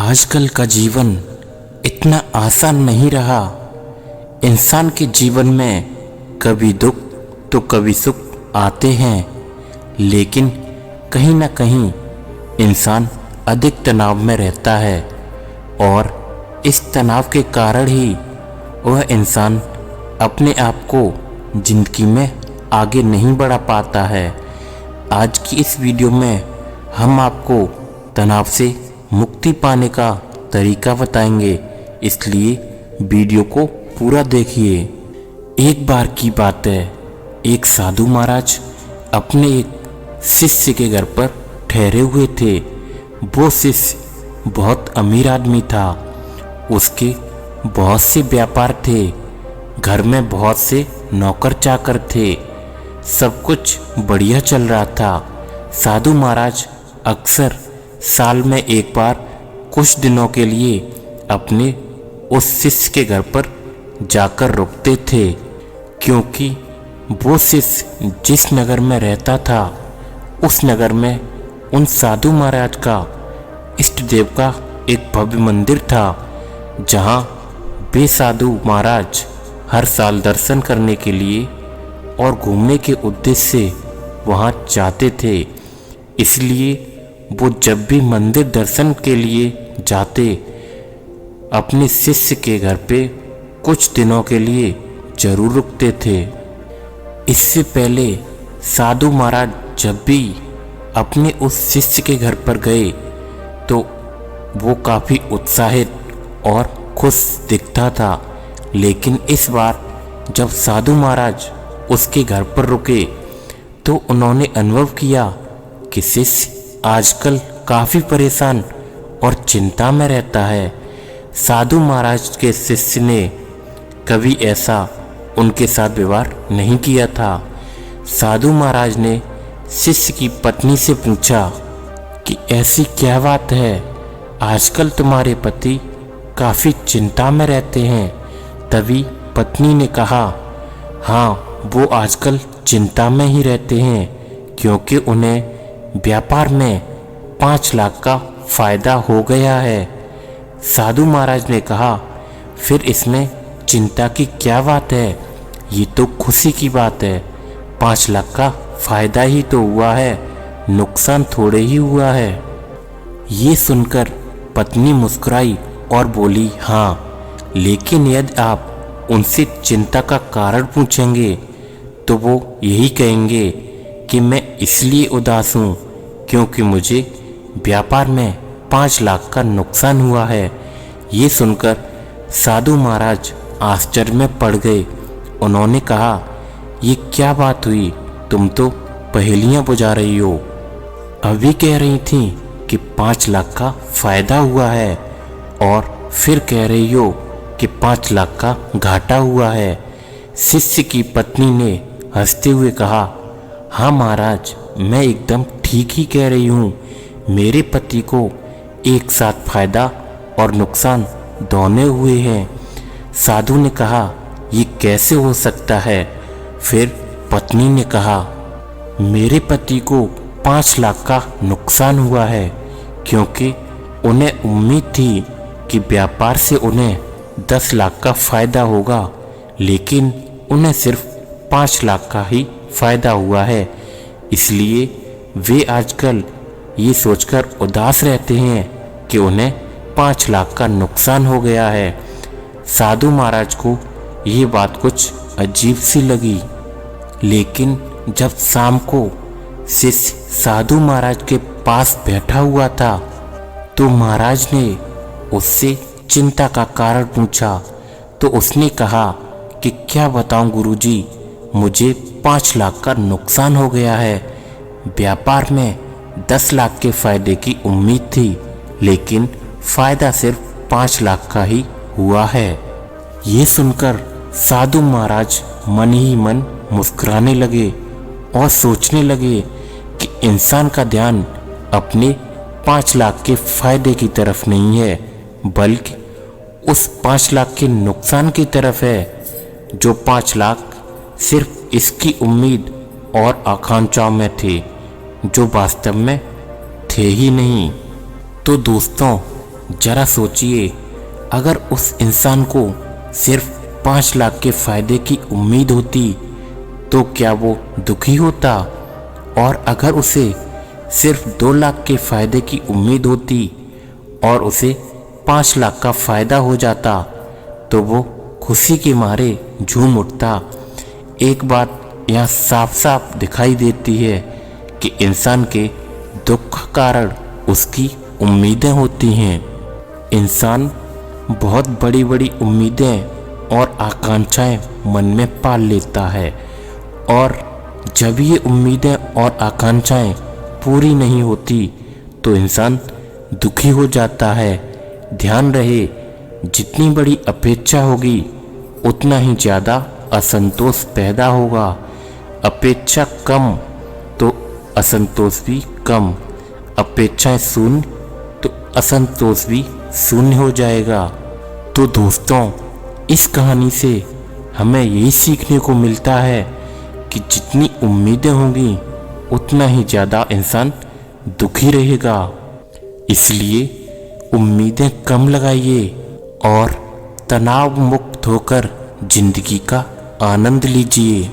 आजकल का जीवन इतना आसान नहीं रहा। इंसान के जीवन में कभी दुख तो कभी सुख आते हैं, लेकिन कहीं ना कहीं इंसान अधिक तनाव में रहता है और इस तनाव के कारण ही वह इंसान अपने आप को जिंदगी में आगे नहीं बढ़ा पाता है। आज की इस वीडियो में हम आपको तनाव से मुक्ति पाने का तरीका बताएंगे, इसलिए वीडियो को पूरा देखिए। एक बार की बात है, एक साधु महाराज अपने एक शिष्य के घर पर ठहरे हुए थे। वो शिष्य बहुत अमीर आदमी था, उसके बहुत से व्यापार थे, घर में बहुत से नौकर चाकर थे, सब कुछ बढ़िया चल रहा था। साधु महाराज अक्सर साल में एक बार कुछ दिनों के लिए अपने उस शिष्य के घर पर जाकर रुकते थे, क्योंकि वो शिष्य जिस नगर में रहता था उस नगर में उन साधु महाराज का इष्ट देव का एक भव्य मंदिर था, जहाँ वे साधु महाराज हर साल दर्शन करने के लिए और घूमने के उद्देश्य से वहाँ जाते थे। इसलिए वो जब भी मंदिर दर्शन के लिए जाते, अपने शिष्य के घर पे कुछ दिनों के लिए जरूर रुकते थे। इससे पहले साधु महाराज जब भी अपने उस शिष्य के घर पर गए तो वो काफ़ी उत्साहित और खुश दिखता था, लेकिन इस बार जब साधु महाराज उसके घर पर रुके तो उन्होंने अनुभव किया कि शिष्य आजकल काफ़ी परेशान और चिंता में रहता है। साधु महाराज के शिष्य ने कभी ऐसा उनके साथ व्यवहार नहीं किया था। साधु महाराज ने शिष्य की पत्नी से पूछा कि ऐसी क्या बात है, आजकल तुम्हारे पति काफ़ी चिंता में रहते हैं। तभी पत्नी ने कहा, हाँ, वो आजकल चिंता में ही रहते हैं, क्योंकि उन्हें व्यापार में 5 लाख का फायदा हो गया है। साधु महाराज ने कहा, फिर इसमें चिंता की क्या बात है, ये तो खुशी की बात है। 5 लाख का फायदा ही तो हुआ है, नुकसान थोड़े ही हुआ है। ये सुनकर पत्नी मुस्कुराई और बोली, हाँ, लेकिन यदि आप उनसे चिंता का कारण पूछेंगे तो वो यही कहेंगे कि मैं इसलिए उदास हूँ क्योंकि मुझे व्यापार में 5 लाख का नुकसान हुआ है। ये सुनकर साधु महाराज आश्चर्य में पड़ गए। उन्होंने कहा, ये क्या बात हुई, तुम तो पहेलियाँ बुझा रही हो। अभी कह रही थी कि 5 लाख का फायदा हुआ है और फिर कह रही हो कि 5 लाख का घाटा हुआ है। शिष्य की पत्नी ने हंसते हुए कहा, हाँ महाराज, मैं एकदम ठीक ही कह रही हूँ। मेरे पति को एक साथ फायदा और नुकसान दोनों हुए हैं। साधु ने कहा, ये कैसे हो सकता है? फिर पत्नी ने कहा, मेरे पति को 5 लाख का नुकसान हुआ है क्योंकि उन्हें उम्मीद थी कि व्यापार से उन्हें 10 लाख का फायदा होगा, लेकिन उन्हें सिर्फ 5 लाख का ही फायदा हुआ है। इसलिए वे आजकल ये सोचकर उदास रहते हैं कि उन्हें 5 लाख का नुकसान हो गया है। साधु महाराज को ये बात कुछ अजीब सी लगी, लेकिन जब शाम को शिष्य साधु महाराज के पास बैठा हुआ था तो महाराज ने उससे चिंता का कारण पूछा। तो उसने कहा कि क्या बताऊं गुरुजी, मुझे 5 लाख का नुकसान हो गया है। व्यापार में 10 लाख के फायदे की उम्मीद थी, लेकिन फायदा सिर्फ 5 लाख का ही हुआ है। ये सुनकर साधु महाराज मन ही मन मुस्कुराने लगे और सोचने लगे कि इंसान का ध्यान अपने 5 लाख के फायदे की तरफ नहीं है, बल्कि उस 5 लाख के नुकसान की तरफ है। जो 5 लाख सिर्फ इसकी उम्मीद और आकांक्षाओं में थे, जो वास्तव में थे ही नहीं। तो दोस्तों, जरा सोचिए, अगर उस इंसान को सिर्फ 5 लाख के फायदे की उम्मीद होती तो क्या वो दुखी होता? और अगर उसे सिर्फ 2 लाख के फायदे की उम्मीद होती और उसे 5 लाख का फायदा हो जाता तो वो खुशी के मारे झूम उठता। एक बात यहाँ साफ साफ दिखाई देती है कि इंसान के दुख का कारण उसकी उम्मीदें होती हैं। इंसान बहुत बड़ी बड़ी उम्मीदें और आकांक्षाएं मन में पाल लेता है और जब ये उम्मीदें और आकांक्षाएं पूरी नहीं होती तो इंसान दुखी हो जाता है। ध्यान रहे, जितनी बड़ी अपेक्षा होगी उतना ही ज़्यादा असंतोष पैदा होगा। अपेक्षा कम तो असंतोष भी कम, अपेक्षाएं शून्य तो असंतोष भी शून्य हो जाएगा। तो दोस्तों, इस कहानी से हमें यही सीखने को मिलता है कि जितनी उम्मीदें होंगी उतना ही ज़्यादा इंसान दुखी रहेगा। इसलिए उम्मीदें कम लगाइए और तनाव मुक्त होकर जिंदगी का आनंद लीजिए।